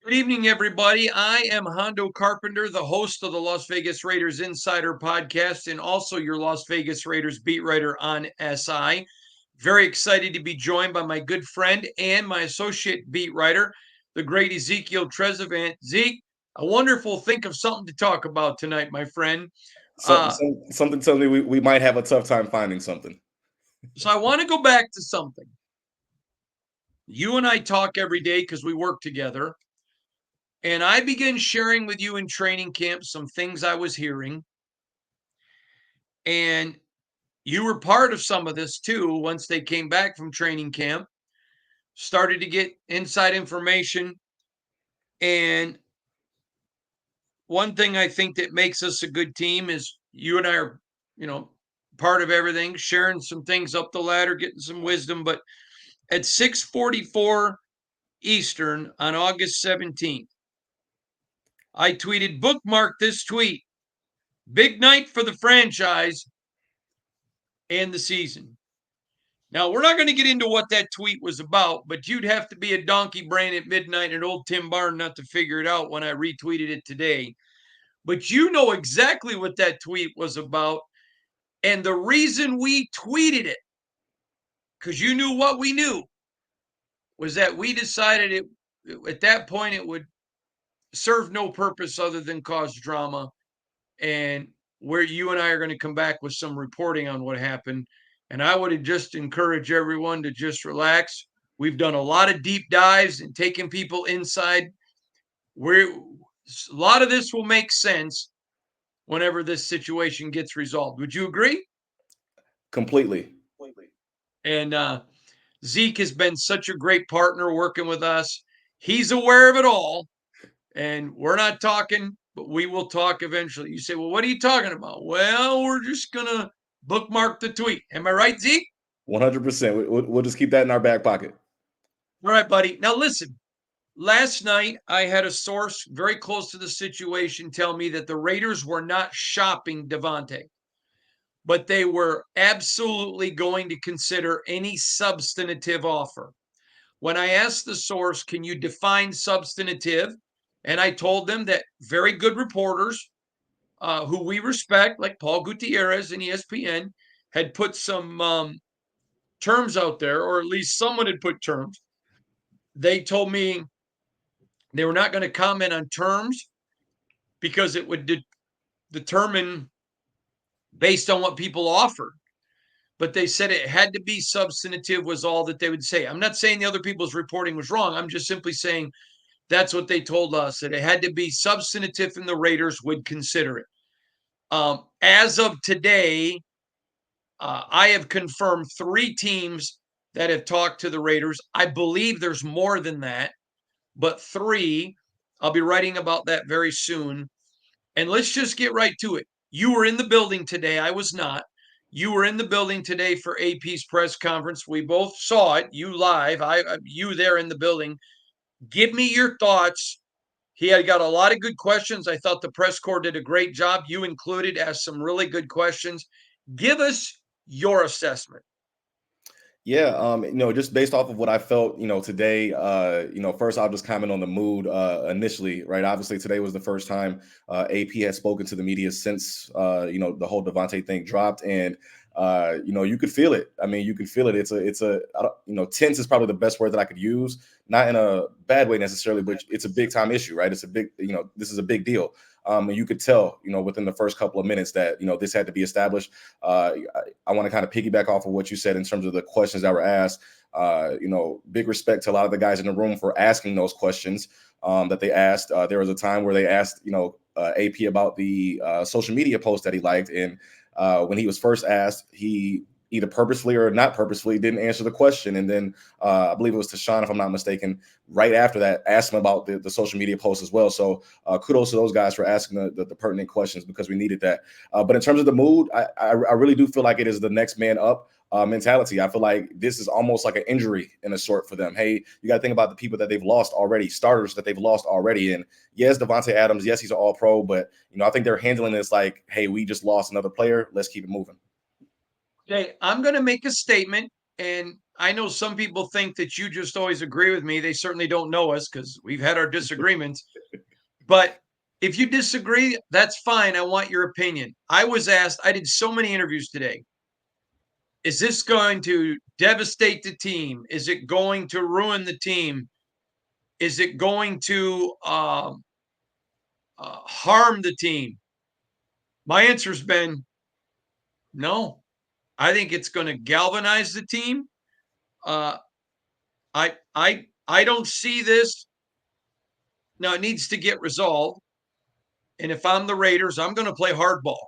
Good evening, everybody. I am Hondo Carpenter, the host of the Las Vegas Raiders Insider Podcast and also your Las Vegas Raiders beat writer on SI. Very excited to be joined by my good friend and my associate beat writer, the great Ezekiel Trezevant. Zeke, I wonder if we'll think of something to talk about tonight, my friend. Something, Uh, some, something tells me we might have a tough time finding something. so I want to go back to something. You and I talk every day because we work together. And I began sharing with you in training camp some things I was hearing. And you were part of some of this too once they came back from training camp, started to get inside information. And one thing I think that makes us a good team is you and I are, you know, part of everything, sharing some things up the ladder, getting some wisdom. But at 6:44 Eastern on August 17th, I tweeted, bookmark this tweet. Big night for the franchise and the season. Now, we're not going to get into what that tweet was about, but you'd have to be a donkey brain at midnight and old Tim Barn not to figure it out when I retweeted it today. But you know exactly what that tweet was about. And the reason we tweeted it, because you knew what we knew, was that we decided it at that point it would serve no purpose other than cause drama. And where you and I are going to come back with some reporting on what happened. And I would just encourage everyone to just relax. We've done a lot of deep dives and taken people inside. Where a lot of this will make sense whenever this situation gets resolved. Would you agree? Completely. And Zeke has been such a great partner working with us. He's aware of it all, and we're not talking, but we will talk eventually. You say, well, what are you talking about? Well, we're just going to bookmark the tweet. Am I right, Zeke? 100%. We'll just keep that in our back pocket. All right, buddy. Now, listen. Last night, I had a source very close to the situation tell me that the Raiders were not shopping Davante, but they were absolutely going to consider any substantive offer. When I asked the source, can you define substantive? And I told them that very good reporters who we respect, like Paul Gutierrez and ESPN, had put some terms out there, or at least someone had put terms. They told me they were not going to comment on terms because it would determine based on what people offered. But they said it had to be substantive, was all that they would say. I'm not saying the other people's reporting was wrong. I'm just simply saying that's what they told us, that it had to be substantive and the Raiders would consider it. As of today, I have confirmed 3 teams that have talked to the Raiders. I believe there's more than that, but 3. I'll be writing about that very soon. And let's just get right to it. You were in the building today. I was not. You were in the building today for AP's press conference. We both saw it. You live. You there in the building. Give me your thoughts. He had got a lot of good questions. I thought the press corps did a great job. You included, asked some really good questions. Give us your assessment. Yeah, just based off of what I felt, today, first I'll just comment on the mood initially, right? Obviously, today was the first time AP has spoken to the media since the whole Davante thing dropped, and you could feel it. I mean, you can feel it. I don't, tense is probably the best word that I could use, not in a bad way necessarily, but it's a big time issue, right? It's a big, this is a big deal. And you could tell, within the first couple of minutes that, this had to be established. I want to kind of piggyback off of what you said in terms of the questions that were asked. Big respect to a lot of the guys in the room for asking those questions that they asked. There was a time where they asked, AP about the social media post that he liked. And when he was first asked, he either purposefully or not purposefully didn't answer the question. And then I believe it was Tashawn, if I'm not mistaken, right after that, asked him about the social media post as well. So kudos to those guys for asking the pertinent questions because we needed that. But in terms of the mood, I really do feel like it is the next man up mentality. I feel like this is almost like an injury in a sort for them. Hey, you got to think about the people that they've lost already, starters that they've lost already. And yes, Davante Adams, yes, he's an all pro, but I think they're handling this like, hey, we just lost another player. Let's keep it moving. Okay, I'm going to make a statement, and I know some people think that you just always agree with me. They certainly don't know us because we've had our disagreements. But if you disagree, that's fine. I want your opinion. I was asked, I did so many interviews today. Is this going to devastate the team? Is it going to ruin the team? Is it going to harm the team? My answer's been no. I think it's going to galvanize the team. Uh, I don't see this. Now it needs to get resolved. And if I'm the Raiders, I'm going to play hardball.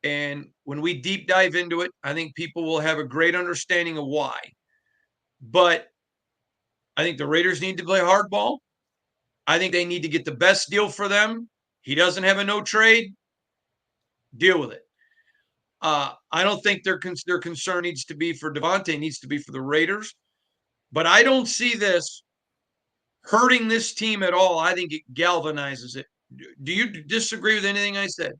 And when we deep dive into it, I think people will have a great understanding of why. But I think the Raiders need to play hardball. I think they need to get the best deal for them. He doesn't have a no trade. Deal with it. I don't think their concern needs to be for Davante. It needs to be for the Raiders. But I don't see this hurting this team at all. I think it galvanizes it. Do you disagree with anything I said?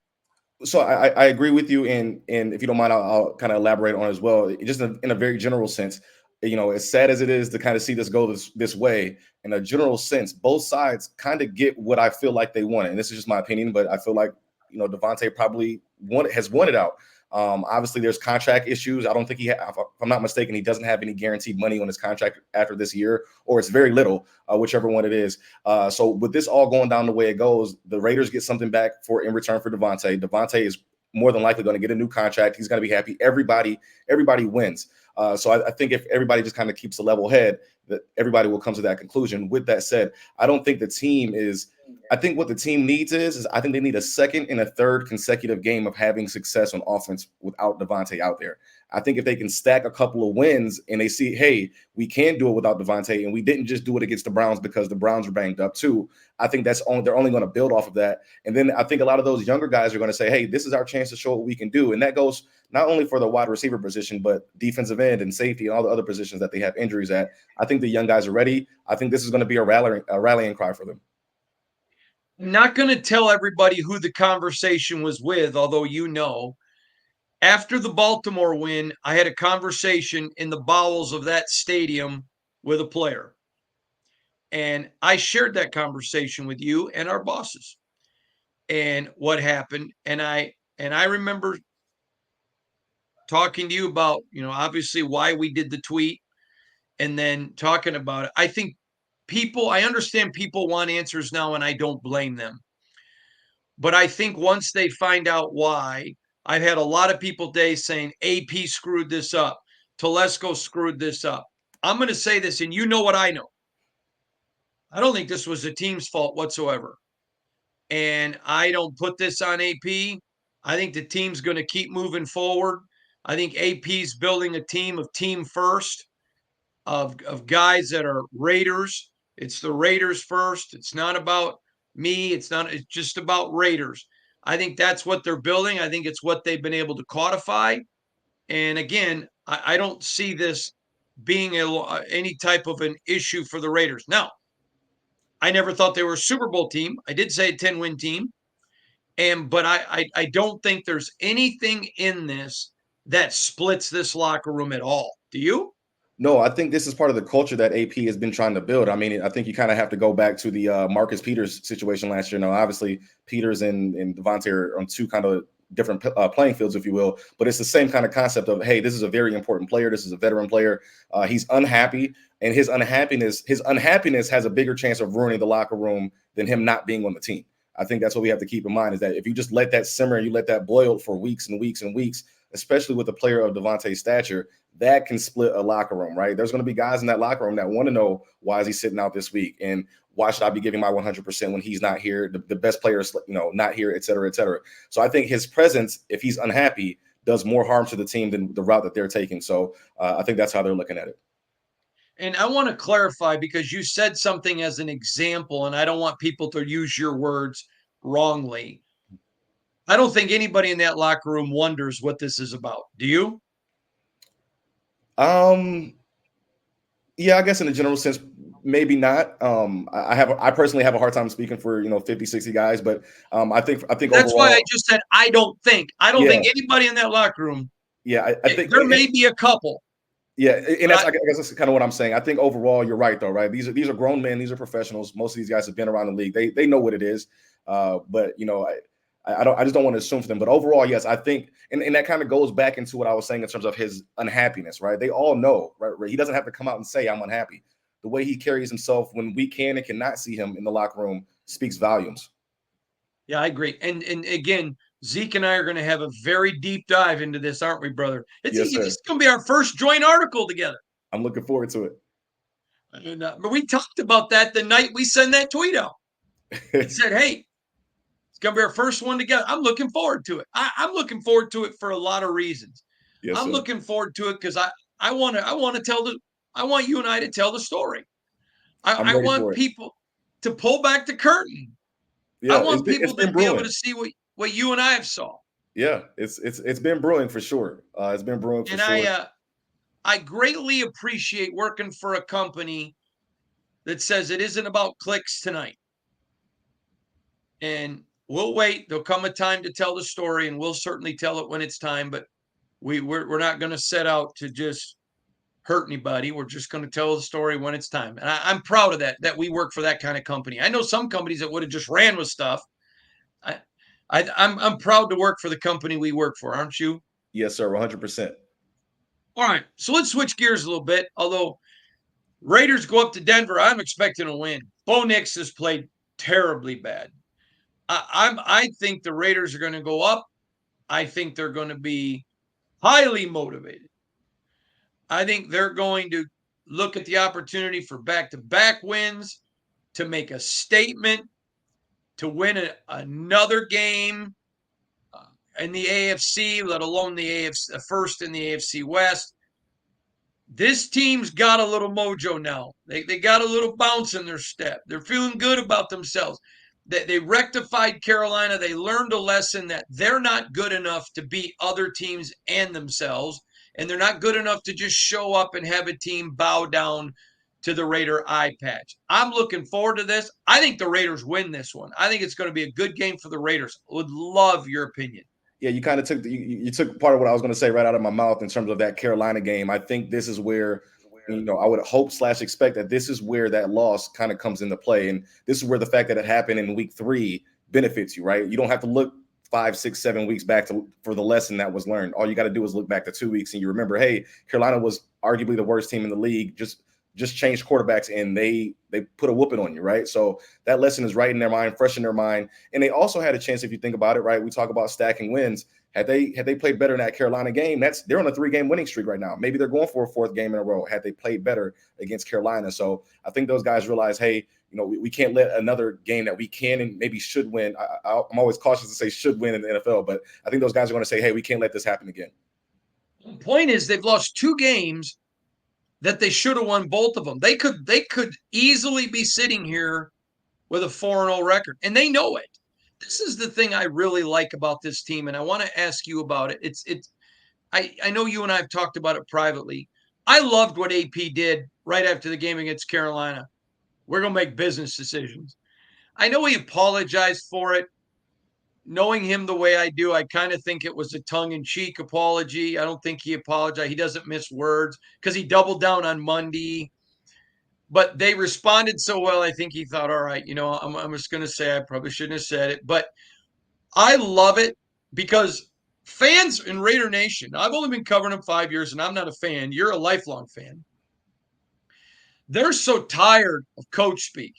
So I agree with you, and if you don't mind, I'll kind of elaborate on it as well. Just in a very general sense, as sad as it is to kind of see this go this way, in a general sense, both sides kind of get what I feel like they want, and this is just my opinion, but I feel like Davante probably has wanted out. Obviously, there's contract issues. I don't think if I'm not mistaken, he doesn't have any guaranteed money on his contract after this year, or it's very little, whichever one it is. So with this all going down the way it goes, the Raiders get something back in return for Davante. Davante is more than likely going to get a new contract. He's going to be happy. Everybody wins. So I think if everybody just kind of keeps a level head, that everybody will come to that conclusion. With that said, I don't think the team is. I think what the team needs is I think they need a second and a third consecutive game of having success on offense without Davante out there. I think if they can stack a couple of wins and they see, hey, we can do it without Davante, and we didn't just do it against the Browns because the Browns are banged up too. I think they're only going to build off of that. And then I think a lot of those younger guys are going to say, hey, this is our chance to show what we can do. And that goes not only for the wide receiver position, but defensive end and safety and all the other positions that they have injuries at. I think the young guys are ready. I think this is going to be a rallying cry for them. I'm not going to tell everybody who the conversation was with, although after the Baltimore win, I had a conversation in the bowels of that stadium with a player. And I shared that conversation with you and our bosses and what happened. And I remember talking to you about, obviously why we did the tweet and then talking about it. I understand people want answers now, and I don't blame them. But I think once they find out why, I've had a lot of people today saying AP screwed this up, Telesco screwed this up. I'm going to say this, and you know what I know. I don't think this was the team's fault whatsoever. And I don't put this on AP. I think the team's going to keep moving forward. I think AP's building a team of team first, of guys that are Raiders. It's the Raiders first. It's not about me. It's just about Raiders. I think that's what they're building. I think it's what they've been able to codify. And again, I don't see this being any type of an issue for the Raiders. Now, I never thought they were a Super Bowl team. I did say a 10-win team. But I don't think there's anything in this that splits this locker room at all. Do you? No, I think this is part of the culture that AP has been trying to build. I mean, I think you kind of have to go back to the Marcus Peters situation last year. Now, obviously, Peters and Davante are on two kind of different playing fields, if you will, but it's the same kind of concept of, hey, this is a very important player. This is a veteran player. He's unhappy, and his unhappiness has a bigger chance of ruining the locker room than him not being on the team. I think that's what we have to keep in mind, is that if you just let that simmer and you let that boil for weeks and weeks and weeks, especially with a player of Davante's stature, that can split a locker room, right? There's going to be guys in that locker room that want to know, why is he sitting out this week? And why should I be giving my 100% when he's not here? The best player is, not here, et cetera, et cetera. So I think his presence, if he's unhappy, does more harm to the team than the route that they're taking. So I think that's how they're looking at it. And I want to clarify, because you said something as an example, and I don't want people to use your words wrongly. I don't think anybody in that locker room wonders what this is about. Do you? Yeah, I guess in a general sense, maybe not. I personally have a hard time speaking for 50, 60 guys, but I think That's why I overall, just said I don't think. I don't yeah, think anybody in that locker room. yeah, I think There may be a couple, Yeah, and But I guess that's kind of what I'm saying. I think overall, you're right, though, right? These are grown men, these are professionals. Most of these guys have been around the league. They know what it is. But I just don't want to assume for them. But overall, yes, I think, and that kind of goes back into what I was saying in terms of his unhappiness, right? They all know, right? He doesn't have to come out and say I'm unhappy. The way he carries himself when we can and cannot see him in the locker room speaks volumes. yeah, I agree. And again, Zeke and I are going to have a very deep dive into this, aren't we, brother? Yes, sir. It's going to be our first joint article together. I'm looking forward to And, but we talked about that the night we sent that tweet out and it. said, hey, it's going to be our first one together. I'm looking forward to it. I'm looking forward to it for a lot of reasons. Yes, I'm sir. looking forward to it because I want to tell I want you and I to tell the story. I'm I ready want for it. people to pull back the curtain. I Yeah, want it's people to been be able brewing. to see what you and I have saw. Yeah, it's been brewing for sure. It's been brewing for And sure. I greatly appreciate working for a company that says it isn't about clicks tonight. And we'll wait. There'll come a time to tell the story, and we'll certainly tell it when it's time. But we're not going to set out to just hurt anybody. We're just going to tell the story when it's time. And I'm proud of that we work for that kind of company. I know some companies that would have just ran with stuff. I, I'm proud to work for the company we work for, aren't you? Yes, sir. 100%. All right, so let's switch gears a little bit. Although Raiders go up to Denver, I'm expecting a win. Bo Nix has played terribly bad. I think the Raiders are going to go up. I think they're going to be highly motivated. I think they're going to look at the opportunity for back-to-back wins, to make a statement, to win another game in the AFC, let alone the AFC first in the AFC West. This team's got a little mojo now. They got a little bounce in their step. They're feeling good about themselves. They rectified Carolina. They learned a lesson that they're not good enough to beat other teams and themselves, and they're not good enough to just show up and have a team bow down to the Raider eye patch. I'm looking forward to this. I think the Raiders win this one. I think it's going to be a good game for the Raiders. Would love your opinion. Yeah, you kind of took you took part of what I was going to say right out of my mouth in terms of that Carolina game. I think this is where I would hope / expect that this is where that loss kind of comes into play, and this is where the fact that it happened in week 3 benefits you, right? You don't have to look 5, 6, 7 weeks back for the lesson that was learned. All you got to do is look back to 2 weeks, and you remember, hey, Carolina was arguably the worst team in the league. Just changed quarterbacks, and they put a whooping on you, right? So that lesson is right in their mind, fresh in their mind, and they also had a chance. If you think about it, right, we talk about stacking wins. Had they played better in that Carolina game, they're on a 3-game winning streak right now. Maybe they're going for a 4th game in a row. Had they played better against Carolina, so I think those guys realize, hey, we can't let another game that we can and maybe should win. I'm always cautious to say should win in the NFL, but I think those guys are going to say, hey, we can't let this happen again. The point is, they've lost 2 games that they should have won both of them. They could easily be sitting here with a 4-0 record, and they know it. This is the thing I really like about this team, and I want to ask you about it. I know you and I have talked about it privately. I loved what AP did right after the game against Carolina. We're going to make business decisions. I know he apologized for it. Knowing him the way I do, I kind of think it was a tongue-in-cheek apology. I don't think he apologized. He doesn't miss words because he doubled down on Monday. But they responded so well, I think he thought, all right, I'm just going to say I probably shouldn't have said it. But I love it because fans in Raider Nation, I've only been covering them 5 years, and I'm not a fan. You're a lifelong fan. They're so tired of coach speak.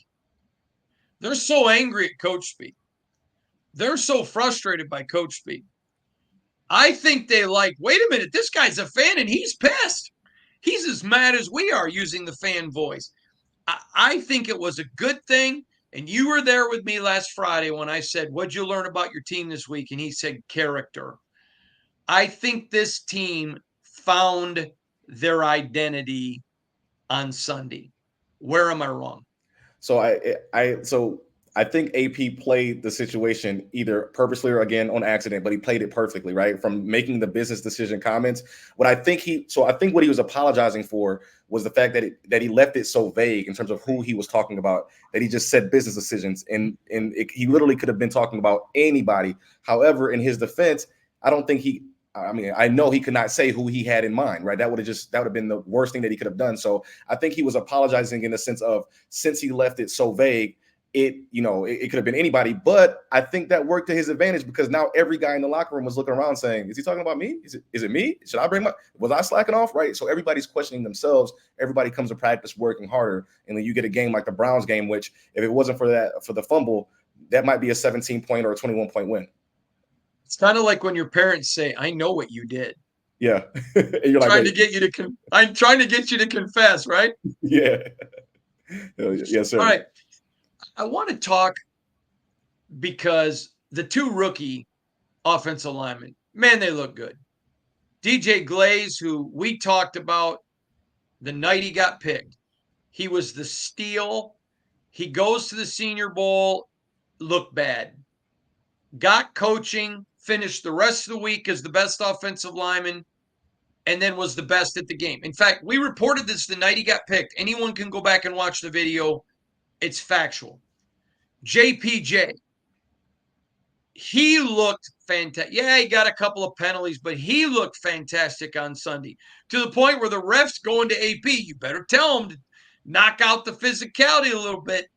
They're so angry at coach speak. They're so frustrated by coach speak. I think they wait a minute, this guy's a fan and he's pissed. He's as mad as we are using the fan voice. I think it was a good thing. And you were there with me last Friday when I said, what'd you learn about your team this week? And he said, character. I think this team found their identity on Sunday. Where am I wrong? So I think AP played the situation either purposely or again on accident, but he played it perfectly, right? From making the business decision comments. I think what he was apologizing for was the fact that he left it so vague in terms of who he was talking about, that he just said business decisions, and he literally could have been talking about anybody. However, in his defense, I don't think I mean, I know he could not say who he had in mind, right? That would have been the worst thing that he could have done. So I think he was apologizing in the sense of, since he left it so vague, it could have been anybody. But I think that worked to his advantage, because now every guy in the locker room was looking around saying, is he talking about me? Is it me? Should I bring my, was I slacking off? Right. So everybody's questioning themselves. Everybody comes to practice working harder. And then you get a game like the Browns game, which, if it wasn't for the fumble, that might be a 17-point or a 21-point win. It's kind of like when your parents say, "I know what you did." Yeah. And you're like, Trying wait, to get you to I'm trying to get you to confess, right? yeah. Yes, All sir. right. I want to talk because the two rookie offensive linemen, man, they look good. DJ Glaze, who we talked about the night he got picked, he was the steal. He goes to the Senior Bowl, looked bad. Got coaching, finished the rest of the week as the best offensive lineman, and then was the best at the game. In fact, we reported this the night he got picked. Anyone can go back and watch the video. It's factual. JPJ, he looked fantastic. Yeah, he got a couple of penalties, but he looked fantastic on Sunday, to the point where the refs going to AP, you better tell him to knock out the physicality a little bit.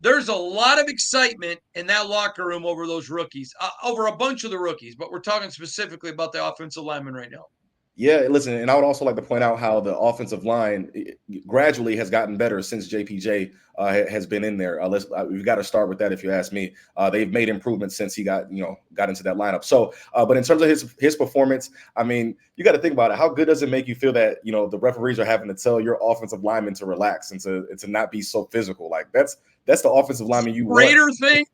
There's a lot of excitement in that locker room over those rookies, over a bunch of the rookies, but we're talking specifically about the offensive linemen right now. Yeah, listen, and I would also like to point out how the offensive line gradually has gotten better since JPJ has been in there. We've got to start with that, if you ask me. They've made improvements since he got into that lineup. So, but in terms of his performance, I mean, you got to think about it. How good does it make you feel that the referees are having to tell your offensive lineman to relax and to not be so physical? Like that's the offensive lineman you want. Raider thing.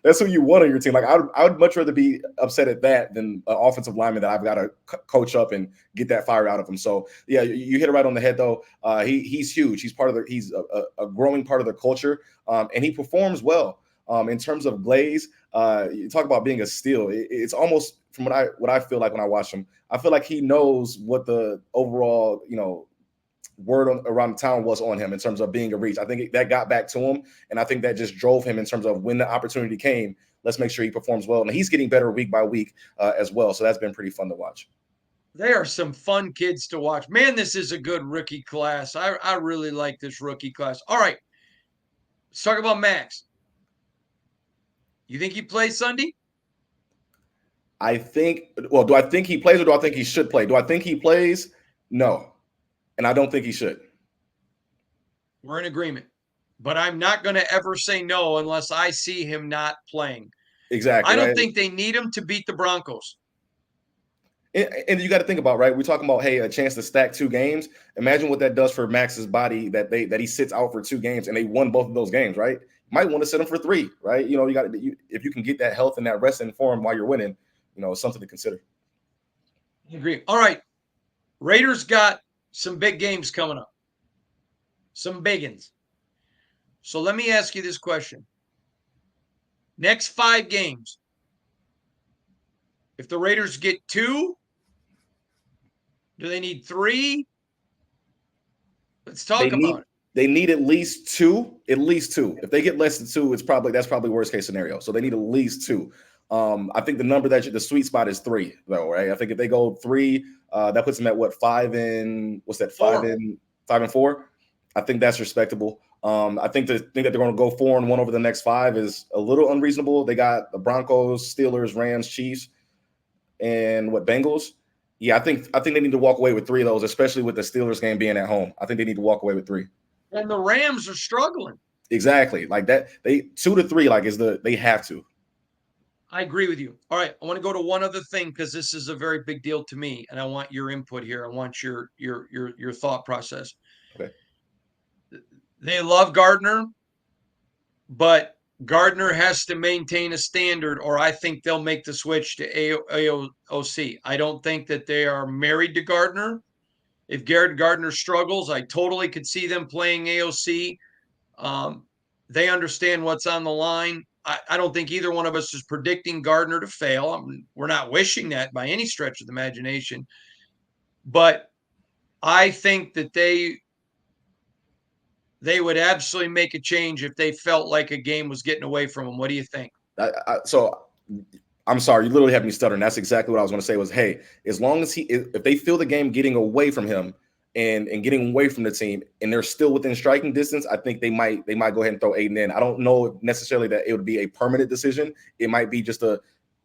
That's who you want on your team. Like I would much rather be upset at that than an offensive lineman that I've got to coach up and get that fire out of him. So yeah, you hit it right on the head though. He's huge. He's a growing part of the culture, and he performs well. In terms of Glaze, you talk about being a steal. It's almost, from what I feel like when I watch him, I feel like he knows what the overall word around the town was on him in terms of being a reach. I think that got back to him, and I think that just drove him in terms of when the opportunity came, let's make sure he performs well. And he's getting better week by week as well. So that's been pretty fun to watch. They are some fun kids to watch. Man, this is a good rookie class. I really like this rookie class. All right, let's talk about Max. You think he plays Sunday? I think, well, do I think he plays or do I think he should play? Do I think he plays? No. And I don't think he should. We're in agreement. But I'm not going to ever say no unless I see him not playing. Exactly, I don't right? think they need him to beat the Broncos. And you got to think about, right? We're talking about, hey, a chance to stack 2 games. Imagine what that does for Max's body, that he sits out for 2 games and they won both of those games, right? You might want to sit him for 3, right? If you can get that health and that rest in form while you're winning, it's something to consider. I agree. All right. Raiders got some big games coming up. Some big ones. So let me ask you this question. Next 5 games, if the Raiders get 2, do they need 3? Let's They talk about need it. they need at least 2. At least 2. If they get less than 2, that's probably worst case scenario. So they need at least 2. I think the number the sweet spot is 3, though, right? I think if they go 3, that puts them at what, 5 and what's that? 5 and 4. I think that's respectable. I think to think that they're going to go 4-1 over the next 5 is a little unreasonable. They got the Broncos, Steelers, Rams, Chiefs, and Bengals. Yeah, I think they need to walk away with 3 of those, especially with the Steelers game being at home. I think they need to walk away with 3. And the Rams are struggling. Exactly, like that. They 2 to 3, like they have to. I agree with you. All right, I want to go to one other thing because this is a very big deal to me, and I want your input here. I want your thought process. Okay. They love Gardner, but Gardner has to maintain a standard, or I think they'll make the switch to AOC. I don't think that they are married to Gardner. If Garrett Gardner struggles, I totally could see them playing AOC. They understand what's on the line. I don't think either one of us is predicting Gardner to fail. We're not wishing that by any stretch of the imagination. But I think that they would absolutely make a change if they felt like a game was getting away from them. What do you think? So I'm sorry, you literally have me stuttering. That's exactly what I was going to say. Was hey, as long as if they feel the game getting away from him and getting away from the team, and they're still within striking distance, I think they might go ahead and throw Aiden in. I don't know necessarily that it would be a permanent decision. It might be just a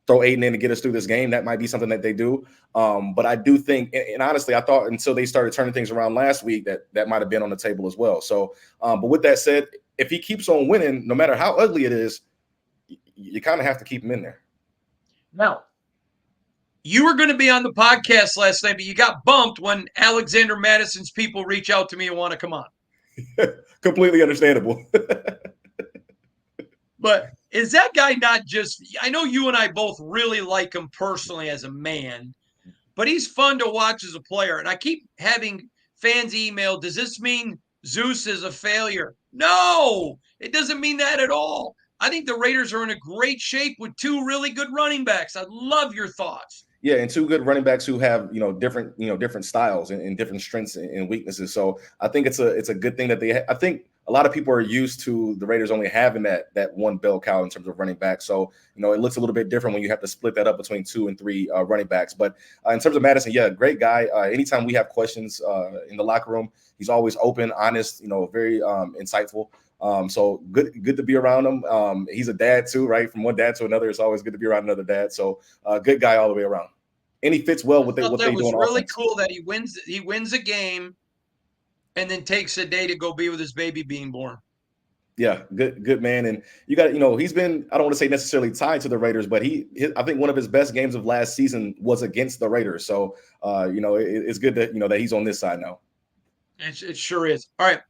throw Aiden in to get us through this game. That might be something that they do. But I do think, and honestly, I thought until they started turning things around last week that might have been on the table as well. So, but with that said, if he keeps on winning, no matter how ugly it is, you kind of have to keep him in there. Now, you were going to be on the podcast last night, but you got bumped when Alexander Madison's people reach out to me and want to come on. Completely understandable. But is that guy not just, I know you and I both really like him personally as a man, but he's fun to watch as a player. And I keep having fans email, does this mean Zeus is a failure? No, it doesn't mean that at all. I think the Raiders are in a great shape with two really good running backs. I'd love your thoughts. Yeah, and two good running backs who have different styles and different strengths and weaknesses. So I think it's a good thing that I think a lot of people are used to the Raiders only having that one bell cow in terms of running back. So it looks a little bit different when you have to split that up between two and three running backs. But in terms of Madison, yeah, great guy. Anytime we have questions in the locker room, he's always open, honest, very insightful. So good to be around him. He's a dad too, right? From one dad to another, it's always good to be around another dad. So good guy all the way around. And he fits well I with thought what that they do was on really offense. cool that he wins a game and then takes a day to go be with his baby being born. Yeah, good man. And you got he's been, I don't want to say necessarily tied to the Raiders, but I think one of his best games of last season was against the Raiders. So it's good that that he's on this side now. It sure is. All right.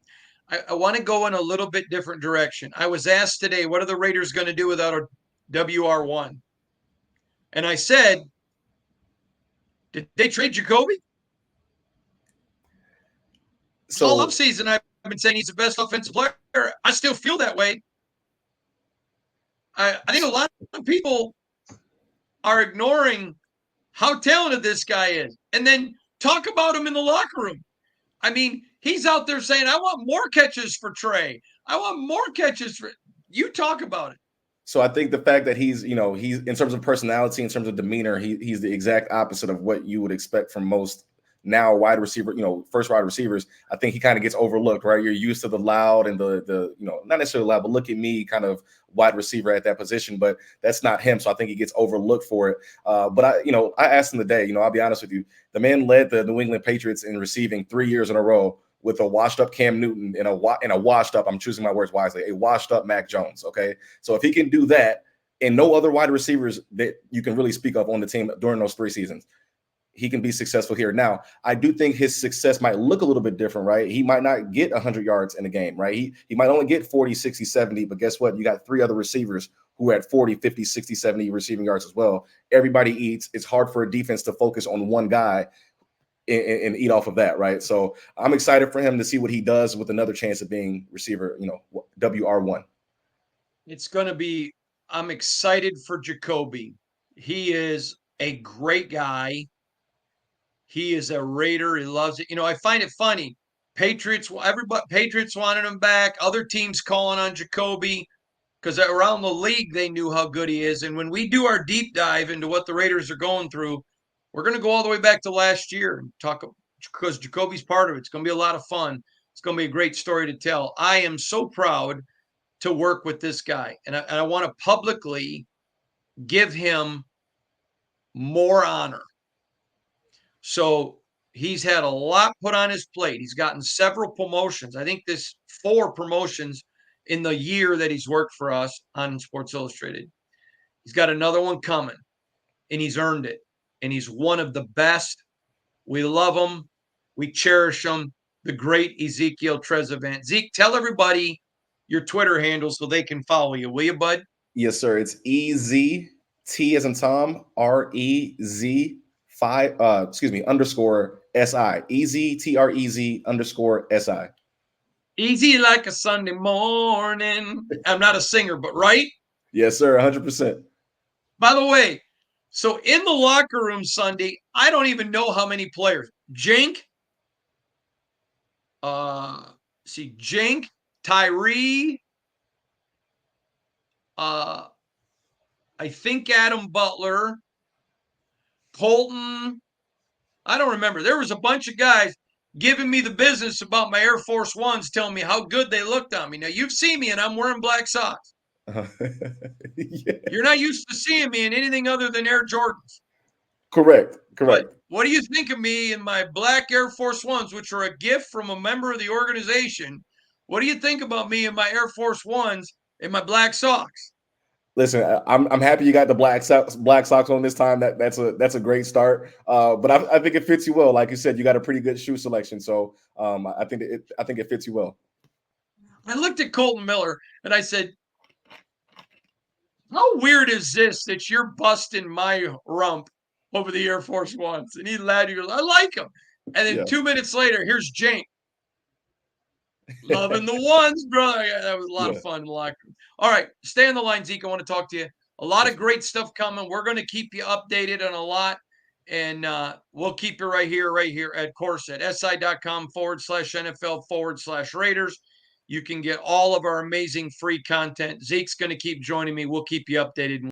I want to go in a little bit different direction. I was asked today, what are the Raiders going to do without a WR1? And I said, did they trade Jacoby? All So offseason, I've been saying he's the best offensive player. I still feel that way. I think a lot of people are ignoring how talented this guy is and then talk about him in the locker room. I mean, he's out there saying, I want more catches for Trey. I want more catches for you. Talk about it. So I think the fact that he's in terms of personality, in terms of demeanor, he's the exact opposite of what you would expect from most now wide receiver, first wide receivers. I think he kind of gets overlooked, right? You're used to the loud and the not necessarily loud, but look at me kind of wide receiver at that position, but that's not him. So I think he gets overlooked for it. But I asked him today, I'll be honest with you, the man led the New England Patriots in receiving 3 years in a row with a washed up Cam Newton and a washed up, I'm choosing my words wisely, a washed up Mac Jones. Okay. So if he can do that and no other wide receivers that you can really speak of on the team during those 3 seasons, he can be successful here. Now, I do think his success might look a little bit different, right? He might not get 100 yards in a game, right? He might only get 40, 60, 70, but guess what? You got 3 other receivers who had 40, 50, 60, 70 receiving yards as well. Everybody eats. It's hard for a defense to focus on one guy and eat off of that, right? So I'm excited for him to see what he does with another chance of being receiver, WR1. It's going to be, I'm excited for Jacoby. He is a great guy. He is a Raider. He loves it. I find it funny. Patriots wanted him back. Other teams calling on Jacoby because around the league they knew how good he is. And when we do our deep dive into what the Raiders are going through, we're going to go all the way back to last year and talk because Jacoby's part of it. It's going to be a lot of fun. It's going to be a great story to tell. I am so proud to work with this guy, and I want to publicly give him more honor. So he's had a lot put on his plate. He's gotten several promotions. I think this 4 promotions in the year that he's worked for us on Sports Illustrated. He's got another one coming, and he's earned it. And he's one of the best. We love him. We cherish him. The great Ezekiel Trezevant. Zeke, tell everybody your Twitter handle so they can follow you. Will you, bud? Yes, sir. It's EZT as in Tom, REZ underscore SI. EZTREZ underscore SI. Easy like a Sunday morning. I'm not a singer, but right? Yes, sir. 100%. By the way, so in the locker room Sunday, I don't even know how many players. Jink, Jink, Tyree, uh, I think Adam Butler, Colton. I don't remember. There was a bunch of guys giving me the business about my Air Force Ones, telling me how good they looked on me. Now, you've seen me and I'm wearing black socks. Yeah. You're not used to seeing me in anything other than Air Jordans. Correct. But Correct. what do you think of me in my black Air Force Ones, which are a gift from a member of the organization? What do you think about me in my Air Force Ones in my black socks? Listen, I'm happy you got the black socks on this time. That's a great start. But I think it fits you well. Like you said, you got a pretty good shoe selection. So I think it fits you well. I looked at Colton Miller and I said, how weird is this that you're busting my rump over the Air Force Ones? And he laughed. He goes, I like them. And then Yeah. 2 minutes later, here's Jake. Loving the ones, brother. Yeah, that was a lot of Yeah. fun in the locker room. All right, stay on the line, Zeke. I want to talk to you. A lot For of sure. great stuff coming. We're going to keep you updated on a lot, and we'll keep you right here at Corset, si.com/NFL/Raiders. You can get all of our amazing free content. Zeke's going to keep joining me. We'll keep you updated.